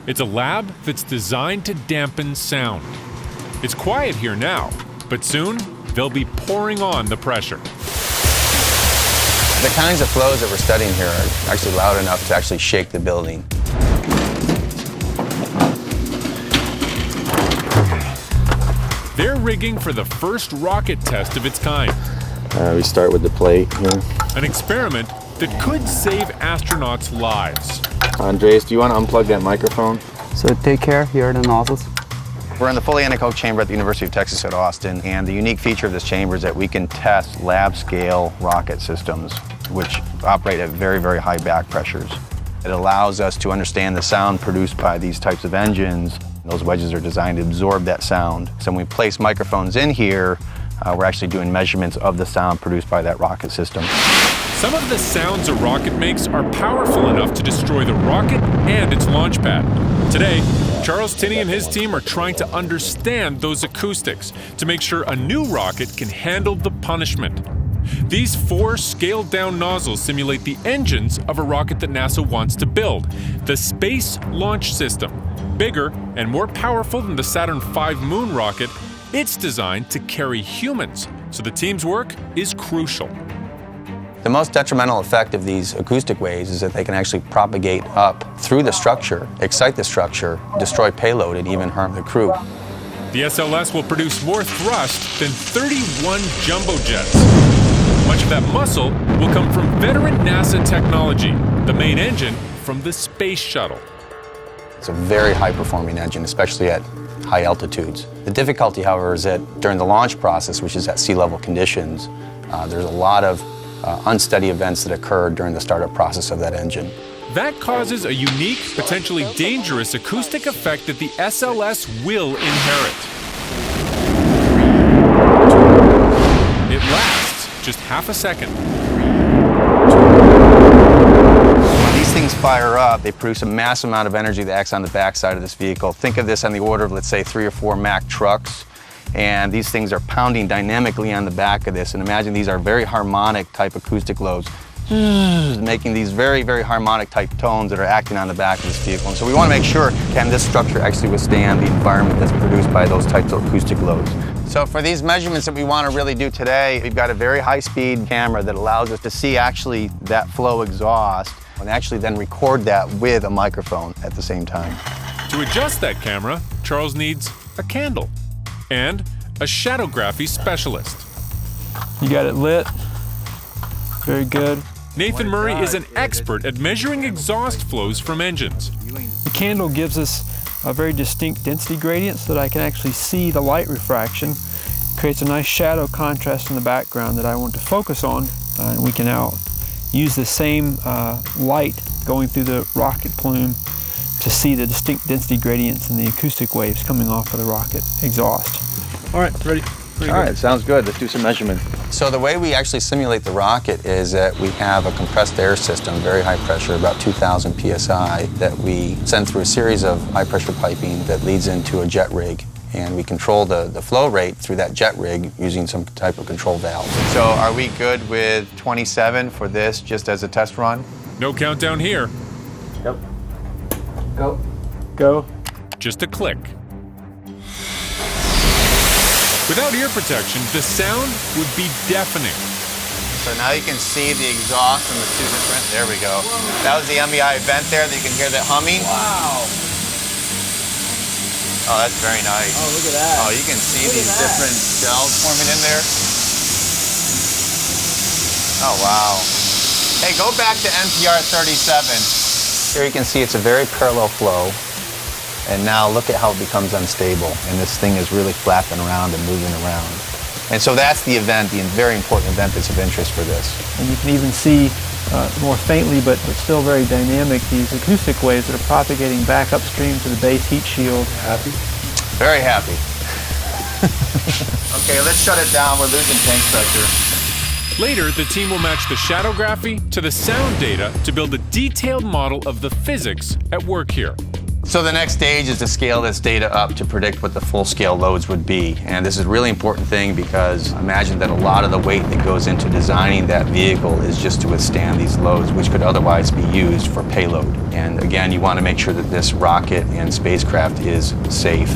It's a lab that's designed to dampen sound. It's quiet here now, but soon they'll be pouring on the pressure. The kinds of flows that we're studying here are actually loud enough to actually shake the building. They're rigging for the first rocket test of its kind. We start with the plate here. An experiment that could save astronauts' lives. Andreas, do you want to unplug that microphone? So take care, here are the nozzles. We're in the fully anechoic chamber at the University of Texas at Austin, and the unique feature of this chamber is that we can test lab-scale rocket systems, which operate at very, very high back pressures. It allows us to understand the sound produced by these types of engines. Those wedges are designed to absorb that sound. So when we place microphones in here, we're actually doing measurements of the sound produced by that rocket system. Some of the sounds a rocket makes are powerful enough to destroy the rocket and its launch pad. Today, Charles Tinney and his team are trying to understand those acoustics to make sure a new rocket can handle the punishment. These 4 scaled-down nozzles simulate the engines of a rocket that NASA wants to build, the Space Launch System. Bigger and more powerful than the Saturn V moon rocket, it's designed to carry humans, so the team's work is crucial. The most detrimental effect of these acoustic waves is that they can actually propagate up through the structure, excite the structure, destroy payload, and even harm the crew. The SLS will produce more thrust than 31 jumbo jets. Much of that muscle will come from veteran NASA technology, the main engine from the space shuttle. It's a very high-performing engine, especially at high altitudes. The difficulty, however, is that during the launch process, which is at sea level conditions, there's a lot of unsteady events that occur during the startup process of that engine. That causes a unique, potentially dangerous acoustic effect that the SLS will inherit. It lasts just half a second. When these things fire up, they produce a massive amount of energy that acts on the backside of this vehicle. Think of this on the order of, let's say, 3 or 4 Mack trucks. And these things are pounding dynamically on the back of this. And imagine these are very harmonic type acoustic loads, making these very, very harmonic type tones that are acting on the back of this vehicle. And so we want to make sure, can this structure actually withstand the environment that's produced by those types of acoustic loads? So for these measurements that we want to really do today, we've got a very high-speed camera that allows us to see actually that flow exhaust and actually then record that with a microphone at the same time. To adjust that camera, Charles needs a candle and a shadowgraphy specialist. You got it lit. Very good. Nathan Murray is an expert at measuring exhaust flows from engines. The candle gives us a very distinct density gradient so that I can actually see the light refraction. Creates a nice shadow contrast in the background that I want to focus on. And we can now use the same light going through the rocket plume to see the distinct density gradients and the acoustic waves coming off of the rocket exhaust. All right, ready? All right, sounds good. Let's do some measurement. So the way we actually simulate the rocket is that we have a compressed air system, very high pressure, about 2,000 psi, that we send through a series of high pressure piping that leads into a jet rig. And we control the flow rate through that jet rig using some type of control valve. So are we good with 27 for this, just as a test run? No countdown here. Yep. Go. Go. Just a click. Without ear protection, the sound would be deafening. So now you can see the exhaust from the 2 different, there we go. That was the MEI vent there that you can hear that humming. Wow. Oh, that's very nice. Oh, look at that. Oh, you can see these different shells forming in there. Oh, wow. Hey, go back to NPR 37. Here you can see it's a very parallel flow. And now look at how it becomes unstable. And this thing is really flapping around and moving around. And so that's the event, the very important event that's of interest for this. And you can even see more faintly, but still very dynamic, these acoustic waves that are propagating back upstream to the base heat shield. Happy? Very happy. Okay, let's shut it down. We're losing tank pressure. Later, the team will match the shadowgraphy to the sound data to build a detailed model of the physics at work here. So the next stage is to scale this data up to predict what the full-scale loads would be. And this is a really important thing because imagine that a lot of the weight that goes into designing that vehicle is just to withstand these loads, which could otherwise be used for payload. And again, you want to make sure that this rocket and spacecraft is safe.